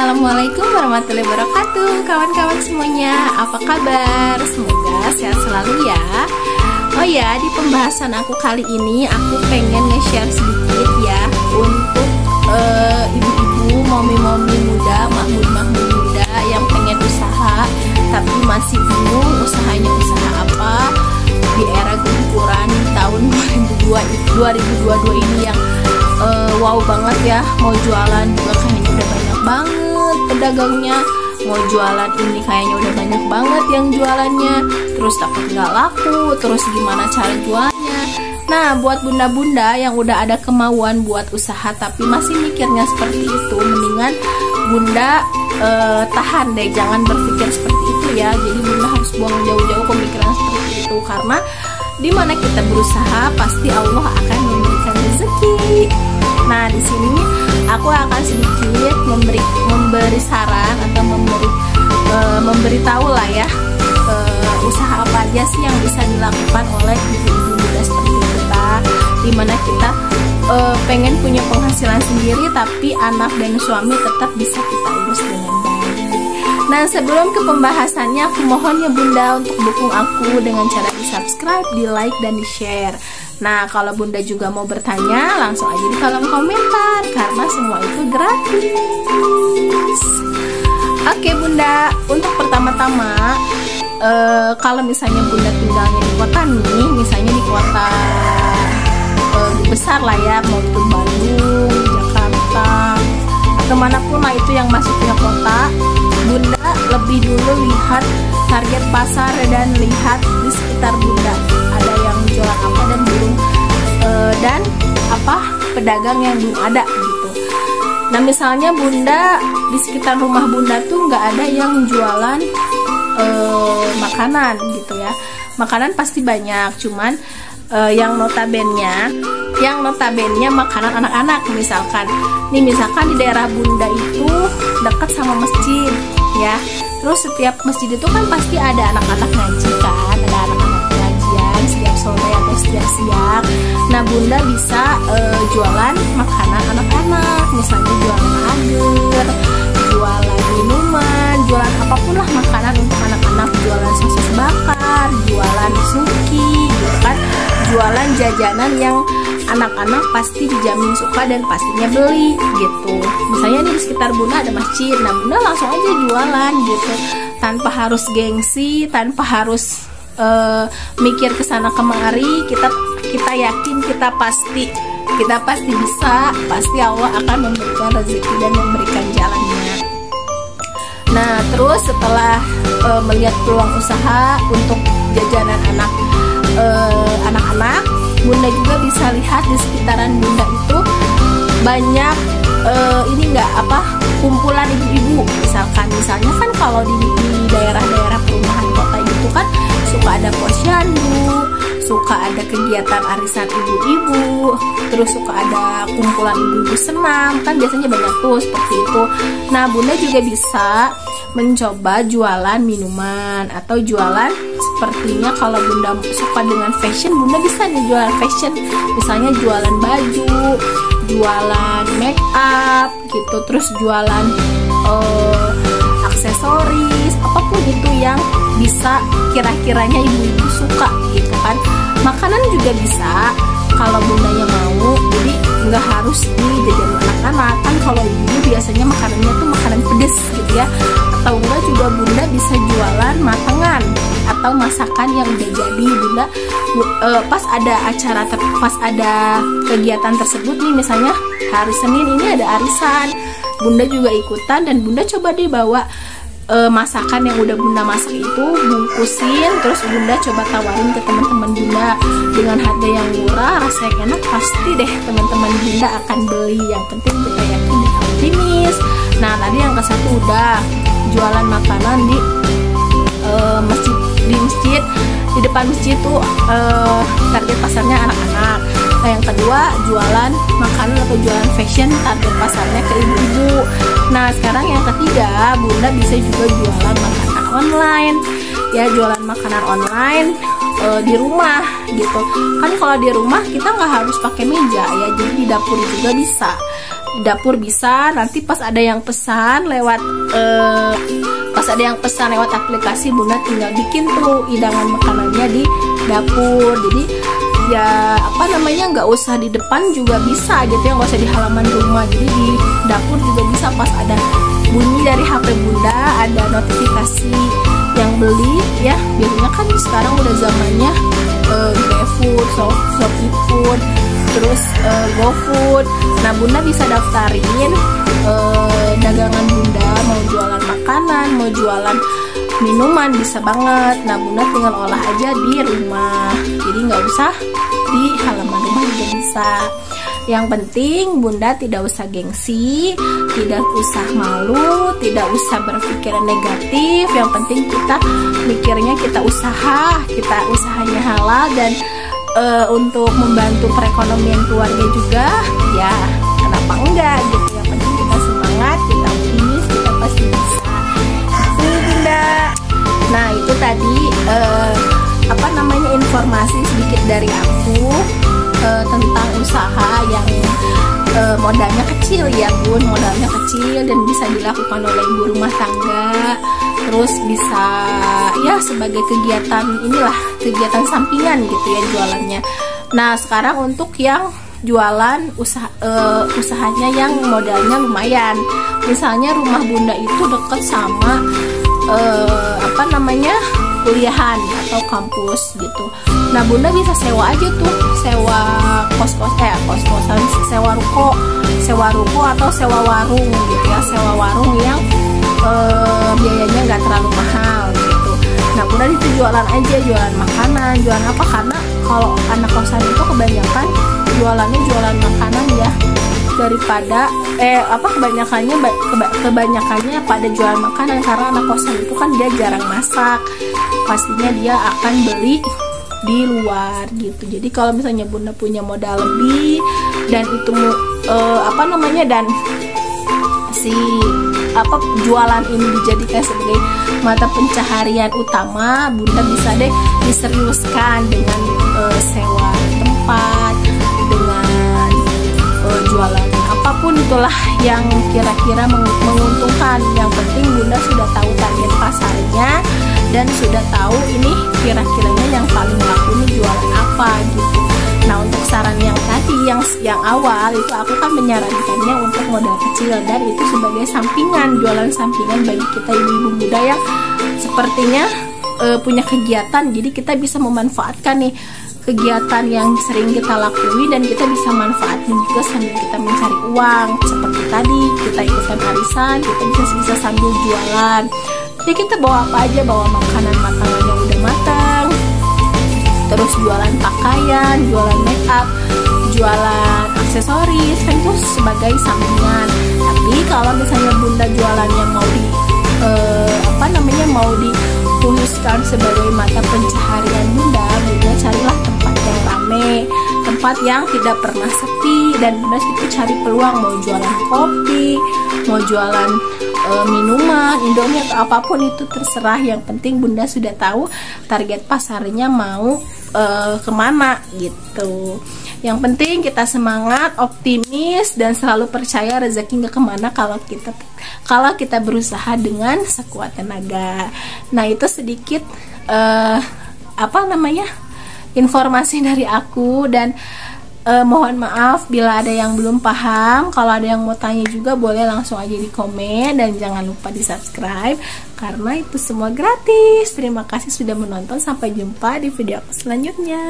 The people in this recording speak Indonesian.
Assalamualaikum warahmatullahi wabarakatuh. Kawan-kawan semuanya, apa kabar? Semoga sehat selalu ya. Oh ya, di pembahasan aku kali ini aku pengen nge-share sedikit ya untuk ibu-ibu, momi-momi muda, mahmud-mahmud muda yang pengen usaha tapi masih bingung usahanya usaha apa di era gempuran tahun 2022 ini yang wow banget ya. Mau jualan juga kayaknya udah banyak banget pedagangnya, mau jualan ini kayaknya udah banyak banget yang jualannya, terus takut nggak laku, terus gimana cara jualnya. Nah, buat bunda-bunda yang udah ada kemauan buat usaha tapi masih mikirnya seperti itu, mendingan bunda tahan deh, jangan berpikir seperti itu ya. Jadi bunda harus buang jauh-jauh pemikiran seperti itu, karena dimana kita berusaha pasti Allah akan memberikan rezeki. Nah, di sini aku akan sedikit memberi saran atau memberitahu lah ya usaha apa aja sih yang bisa dilakukan oleh ibu-ibu muda seperti kita, dimana kita pengen punya penghasilan sendiri tapi anak dan suami tetap bisa kita urus dengan baik. Nah, sebelum ke pembahasannya, aku mohon ya bunda untuk dukung aku dengan cara di subscribe, di like, dan di share. Nah, kalau bunda juga mau bertanya, langsung aja di kolom komentar, karena semua itu gratis. Oke bunda, untuk pertama-tama, kalau misalnya bunda tinggalnya di kota nih, misalnya di kota besar lah ya, mau itu Bandung, Jakarta, atau manapun lah itu yang masuknya kota, bunda lebih dulu lihat target pasar dan lihat di sekitar bunda ada yang jualan apa dan belum dan apa pedagang yang belum ada gitu. Nah, misalnya bunda di sekitar rumah bunda tuh nggak ada yang jualan makanan gitu ya. Makanan pasti banyak, cuman yang notabennya makanan anak-anak. Misalkan di daerah bunda itu dekat sama masjid ya. Terus setiap masjid itu kan pasti ada anak-anak ngaji kan, ada anak-anak pengajian setiap sore atau setiap siang. Nah, bunda bisa jualan makanan anak-anak, misalnya jualan agar, jualan minuman, jualan apapun lah makanan untuk anak-anak, jualan sosis bakar, jualan suki gitu kan, jualan jajanan yang anak-anak pasti dijamin suka dan pastinya beli gitu. Misalnya nih di sekitar bunda ada masjid, nah bunda langsung aja jualan gitu, tanpa harus gengsi, tanpa harus mikir kesana kemari. Kita yakin kita pasti bisa, pasti Allah akan memberikan rezeki dan memberikan jalannya. Nah, terus setelah melihat peluang usaha untuk jajanan anak-anak, bunda juga bisa lihat di sekitaran bunda itu banyak kumpulan ibu-ibu. Misalnya kan kalau di daerah-daerah perumahan kota gitu kan suka ada posyandu, suka ada kegiatan arisan ibu-ibu, terus suka ada kumpulan ibu-ibu senam, kan biasanya banyak tuh seperti itu. Nah, bunda juga bisa mencoba jualan minuman atau jualan sepertinya kalau bunda suka dengan fashion, bunda bisa nih jualan fashion, misalnya jualan baju, jualan make up gitu, terus jualan aksesoris, apapun itu yang bisa kira-kiranya ibu-ibu suka gitu kan. Makanan juga bisa kalau bundanya mau, jadi nggak harus dijajanin anak-anak kan. Kalau ibu biasanya makanannya tuh makanan pedes gitu ya, atau enggak juga bunda bisa jualan matangan atau masakan yang udah jadi. Bunda pas ada acara pas ada kegiatan tersebut nih, misalnya hari Senin ini ada arisan, bunda juga ikutan dan bunda coba deh bawa masakan yang udah bunda masak itu, bungkusin, terus bunda coba tawarin ke teman-teman bunda dengan harga yang murah, rasa yang enak, pasti deh teman-teman bunda akan beli. Yang penting kita yakin dan optimis. Nah, tadi yang ke satu udah jualan makanan di masjid, di depan masjid tuh target pasarnya anak-anak. Nah, yang kedua jualan makanan atau jualan fashion, target pasarnya ke ibu-ibu. Nah, sekarang yang ketiga, bunda bisa juga jualan makanan online ya, jualan makanan online di rumah gitu kan. Kalau di rumah kita nggak harus pakai meja ya, jadi di dapur juga bisa. di dapur bisa. Nanti pas ada yang pesan lewat aplikasi, Bunda tinggal bikin tuh hidangan makanannya di dapur. Jadi ya apa namanya, nggak usah di depan juga bisa gitu ya, nggak usah di halaman rumah. Jadi di dapur juga bisa, pas ada bunyi dari HP Bunda, ada notifikasi yang beli ya. Biasanya kan sekarang udah zamannya GrabFood, ShopeeFood, terus GoFood. Nah, Bunda bisa daftarin dagangan Bunda, mau jualan makanan, mau jualan minuman, bisa banget. Nah, Bunda tinggal olah aja di rumah, jadi nggak usah di halaman rumah juga bisa. Yang penting Bunda tidak usah gengsi, tidak usah malu, tidak usah berpikiran negatif. Yang penting kita mikirnya kita usahanya halal, dan untuk membantu perekonomian keluarga juga ya, kenapa enggak gitu. Yang penting kita semangat, kita optimis, kita pasti bisa. Itu Bunda. Nah, itu tadi informasi sedikit dari aku tentang usaha yang modalnya kecil ya Bun, modalnya kecil dan bisa dilakukan oleh ibu rumah tangga, terus bisa ya sebagai kegiatan kegiatan sampingan gitu ya jualannya. Nah, sekarang untuk yang jualan usahanya yang modalnya lumayan, misalnya rumah Bunda itu dekat sama kuliahan atau kampus gitu. Nah, Bunda bisa sewa aja tuh, sewa kos-kosan, sewa ruko atau sewa warung gitu ya, sewa warung yang biayanya nggak terlalu mahal gitu. Nah, Bunda itu jualan aja, jualan makanan, jualan apa, karena kalau anak kosan itu kebanyakan jualannya jualan makanan ya, daripada kebanyakannya pada jualan makanan, karena anak kosan itu kan dia jarang masak, pastinya dia akan beli di luar gitu. Jadi kalau misalnya Bunda punya modal lebih dan itu dan si jualan ini dijadikan sebagai mata pencaharian utama, Bunda bisa deh diseriuskan dengan sewa tempat, dengan jualan apapun itulah yang kira-kira menguntungkan. Yang penting Bunda sudah tahu target pasarnya dan sudah tahu ini kira-kiranya yang paling laku ini jualan apa gitu. Nah, untuk saran yang tadi yang awal itu aku kan menyarankannya untuk modal kecil, dan itu sebagai sampingan, jualan sampingan bagi kita ibu-ibu muda yang sepertinya punya kegiatan. Jadi kita bisa memanfaatkan nih kegiatan yang sering kita lakui, dan kita bisa manfaatin juga sambil kita mencari uang. Seperti tadi kita ikutan arisan, kita bisa sambil jualan. Jadi kita bawa apa aja, bawa makanan matangan yang udah matang, terus jualan pakaian, jualan make up, jualan aksesoris, kan itu sebagai sampingan. Tapi kalau misalnya Bunda jualannya mau dikhususkan sebagai mata pencaharian Bunda carilah tempat yang rame, tempat yang tidak pernah sepi, dan Bunda itu cari peluang, mau jualan kopi, mau jualan minuman, Indomie atau apapun itu terserah. Yang penting Bunda sudah tahu target pasarnya mau kemana gitu. Yang penting kita semangat, optimis, dan selalu percaya rezeki nggak kemana kalau kita berusaha dengan sekuat tenaga. Nah, itu sedikit informasi dari aku, dan mohon maaf bila ada yang belum paham. Kalau ada yang mau tanya juga boleh langsung aja di komen, dan jangan lupa di subscribe karena itu semua gratis. Terima kasih sudah menonton, sampai jumpa di video aku selanjutnya.